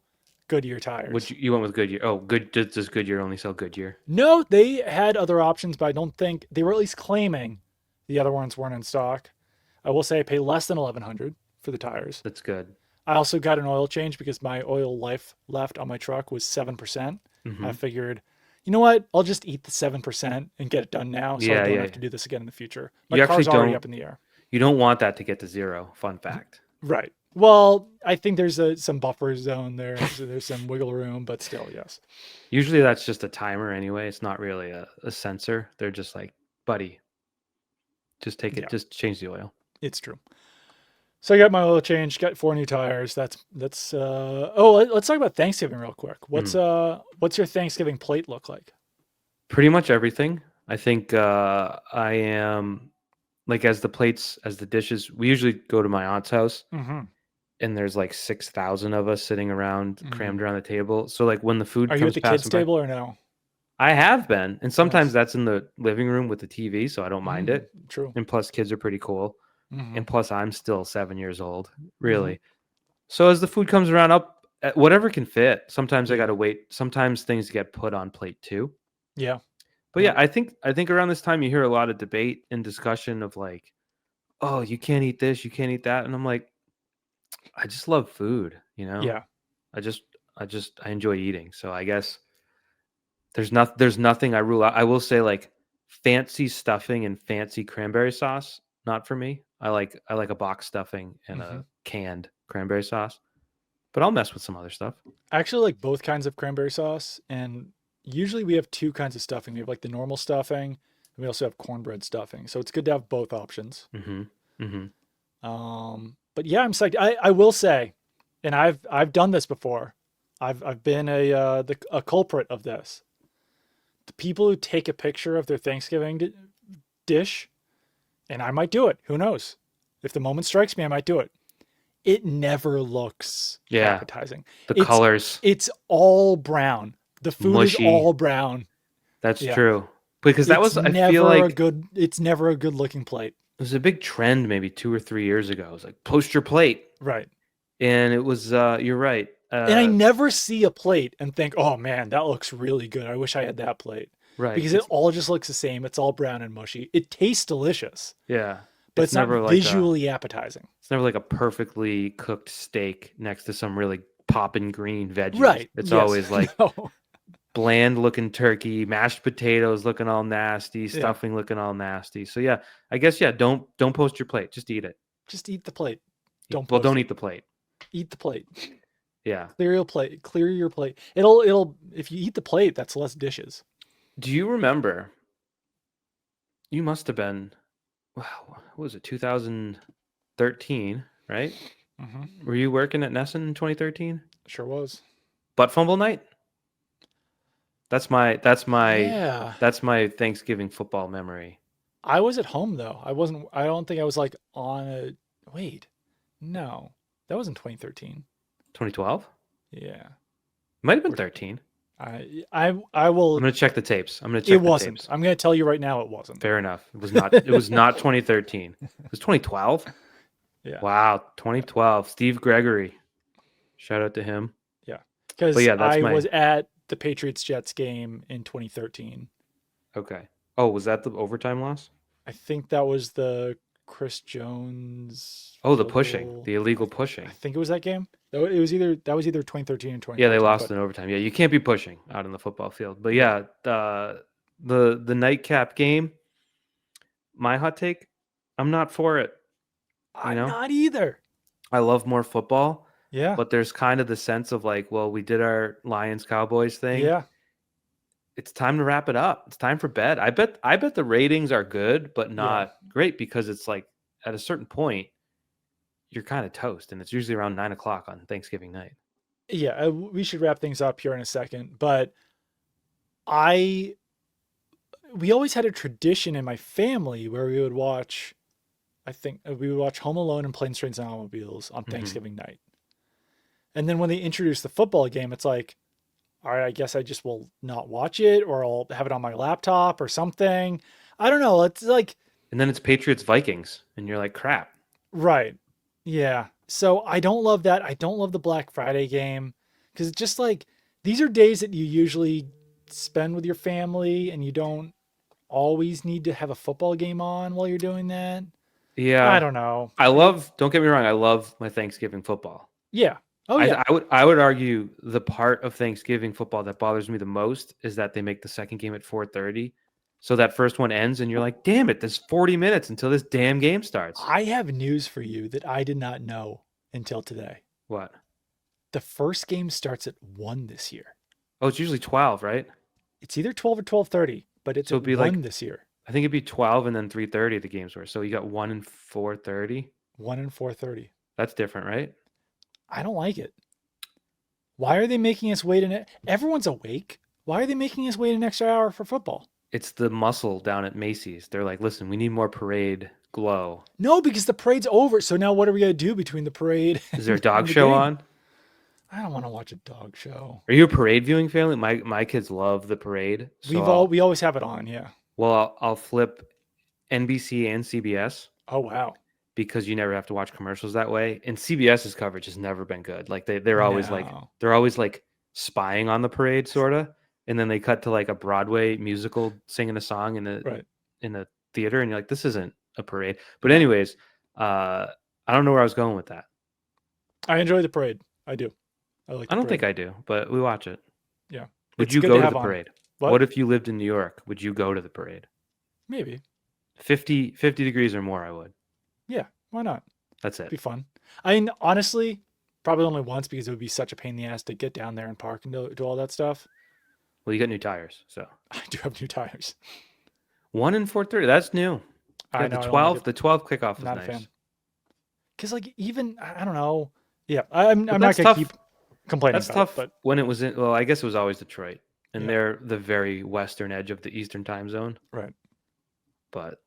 Goodyear tires.
Which you went with Goodyear. Oh, does Goodyear only sell Goodyear?
No, they had other options, but I don't think they were at least claiming the other ones weren't in stock. I will say I pay less than $1,100 for the tires.
That's good.
I also got an oil change because my oil life left on my truck was 7%.
Mm-hmm.
I figured, you know what? I'll just eat the 7% and get it done now, so I don't have to do this again in the future. My car's already up in the air.
You don't want that to get to zero. Fun fact.
Right. Well, I think there's some buffer zone there. So there's some wiggle room, but still, yes.
Usually that's just a timer anyway. It's not really a sensor. They're just like, buddy, just take it. Just change the oil.
It's true. So I got my oil change, got 4 new tires. Let's talk about Thanksgiving real quick. What's your Thanksgiving plate look like?
Pretty much everything. I think I am like as the dishes. We usually go to my aunt's house, and there's like 6,000 of us sitting around, crammed around the table. So like when the food
comes, are you at the kids' table or no?
I have been, and sometimes that's in the living room with the TV, so I don't mind it.
True.
And plus, kids are pretty cool. And plus, I'm still 7 years old, really. So as the food comes around, up whatever can fit. Sometimes I gotta wait. Sometimes things get put on plate too.
Yeah.
But yeah, I think around this time you hear a lot of debate and discussion of like, oh, you can't eat this, you can't eat that, and I'm like, I just love food, you know.
Yeah.
I enjoy eating. So I guess there's nothing I rule out. I will say like fancy stuffing and fancy cranberry sauce, not for me. I like a box stuffing and a canned cranberry sauce, but I'll mess with some other stuff.
I actually like both kinds of cranberry sauce, and usually we have 2 kinds of stuffing. We have like the normal stuffing, and we also have cornbread stuffing. So it's good to have both options. But yeah, I'm psyched. I will say, and I've done this before. I've been a culprit of this. The people who take a picture of their Thanksgiving dish, and I might do it. Who knows? If the moment strikes me, I might do it. It never looks appetizing.
The colors.
It's all brown. The food
mushy.
is all brown.
That's true. Because that was, I feel like
it's never a good looking plate.
It was a big trend maybe 2 or 3 years ago. It was like, post your plate.
Right.
And it was, you're right.
And I never see a plate and think, oh man, that looks really good. I wish I had that plate.
Right.
Because it all just looks the same. It's all brown and mushy. It tastes delicious.
Yeah.
But it's not visually appetizing.
It's never like a perfectly cooked steak next to some really popping green veggies.
Right.
It's
yes.
always like
No.
bland looking turkey, mashed potatoes looking all nasty, stuffing looking all nasty. So yeah, I guess don't post your plate. Just eat it.
Just eat the plate. Don't
eat the plate.
Eat the plate.
Yeah.
Clear your plate. Clear your plate. It'll if you eat the plate, that's less dishes.
Do you remember? You must have been, wow, what was it, 2013, right?
Mm-hmm.
Were you working at Nesson in 2013?
Sure was.
Butt fumble night? That's my
Yeah.
that's my Thanksgiving football memory.
I was at home though. I don't think I was like on a wait. No. That was in 2013.
2012?
Yeah.
Might have been 13.
I will.
I'm gonna check the tapes.
It wasn't. I'm gonna tell you right now, it wasn't.
Fair enough. It was not. It was not 2013. It was 2012.
Yeah.
Wow, 2012. Steve Gregory. Shout out to him.
Yeah. Because I was at the Patriots-Jets game in 2013.
Okay. Oh, was that the overtime loss?
I think that was the Chris Jones.
Oh, the pushing, the illegal pushing.
I think it was that game. It was either 2013 or 2014.
Yeah, they lost in overtime. Yeah, you can't be pushing out on the football field. But yeah, the nightcap game. My hot take, I'm not for it.
I'm not either.
I love more football.
Yeah.
But there's kind of the sense of like, well, we did our Lions Cowboys thing.
Yeah.
It's time to wrap it up. It's time for bed. I bet the ratings are good, but not great, because it's like at a certain point, you're kind of toast, and it's usually around 9:00 on Thanksgiving night.
Yeah, we should wrap things up here in a second, but we always had a tradition in my family where we would watch, we would watch Home Alone and Planes, Trains, and Automobiles on Thanksgiving night. And then when they introduced the football game, it's like, all right, I guess I just will not watch it, or I'll have it on my laptop or something. I don't know. It's like,
and then it's Patriots Vikings, and you're like, crap.
Right. Yeah. So I don't love that. I don't love the Black Friday game, because it's just like, these are days that you usually spend with your family, and you don't always need to have a football game on while you're doing that.
Yeah.
I don't know.
Don't get me wrong, I love my Thanksgiving football.
Yeah. Oh yeah.
I would argue the part of Thanksgiving football that bothers me the most is that they make the second game at 4:30. So that first one ends and you're like, damn it, there's 40 minutes until this damn game starts.
I have news for you that I did not know until today.
What?
The first game starts at 1 this year.
Oh, it's usually 12, right?
It's either 12 or 12:30, but it's at 1 this year.
I think it'd be 12 and then 3:30 the games were. So you got 1 and 4:30.
1 and 4:30.
That's different, right?
I don't like it. Why are they making us wait everyone's awake. Why are they making us wait an extra hour for football?
It's the muscle down at Macy's. They're like, listen, we need more parade glow.
No, because the parade's over. So now what are we going to do between the parade?
Is there a dog show on?
I don't want to watch a dog show.
Are you a parade viewing family? My kids love the parade.
So we always have it on, yeah.
Well, I'll flip NBC and CBS.
Oh, wow.
Because you never have to watch commercials that way. And CBS's coverage has never been good. Like they're always like spying on the parade, sort of. And then they cut to like a Broadway musical singing a song in the theater, and you're like, this isn't a parade. But anyways, I don't know where I was going with that.
I enjoy the parade. I do. I
don't think I do, but we watch it.
Yeah.
Would you go to the parade? What if you lived in New York? Would you go to the parade?
Maybe.
50 degrees or more, I would.
Yeah, why not?
That's it.
It'd be fun. I mean, honestly, probably only once, because it would be such a pain in the ass to get down there and park and do all that stuff.
Well, you got new tires, so.
I do have new tires.
1 and 4:30. That's new.
I know.
The 12 kickoff was
not
nice.
A fan. Because even I don't know. Yeah, I'm not gonna keep complaining.
That's tough. But when it was I guess it was always Detroit, and they're the very western edge of the Eastern time zone.
Right.
But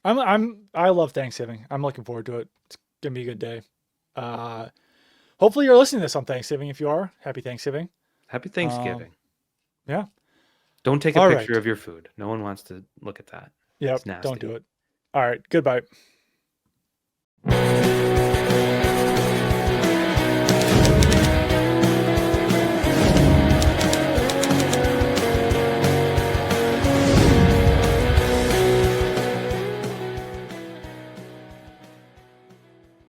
I love Thanksgiving. I'm looking forward to it. It's gonna be a good day. Hopefully you're listening to this on Thanksgiving. If you are, happy Thanksgiving.
Happy Thanksgiving.
Yeah.
Don't take a picture of your food. No one wants to look at that.
Yeah. Don't do it. All right. Goodbye.